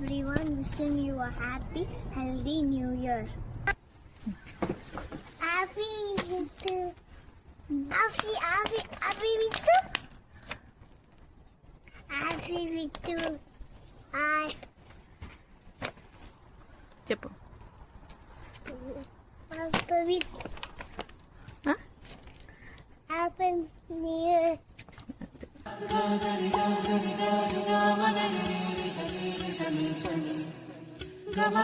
everyone. Wishing you a happy, healthy new year. Happy with happy with happy with చెప్పు. happy with happy new year. Gama